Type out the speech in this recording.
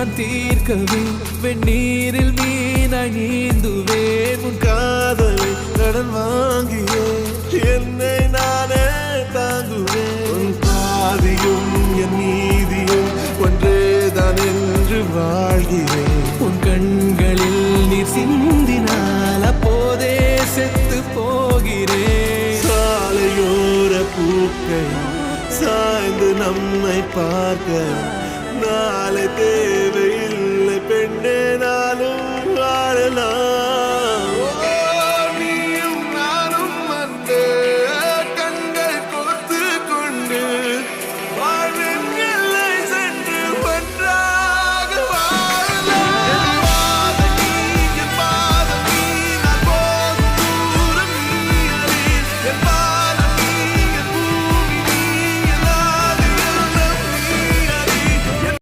நான் தீர்க்கவே வெந்நீரில் மீனாய் நீந்துவேன் உன் காதலை கடன் வாங்கியே என்னை நானே தாங்குவேன் உன் பாதியும் என் நீதியும் ஒன்றேதான் என்று வாழ்கிறேன் உன் கண்களில் நீர் சிந்தினால் அப்போதே செத்து போகிறேன் சாலையோர பூக்கள் சாய்ந்து நம்மை பார்க்க நாளை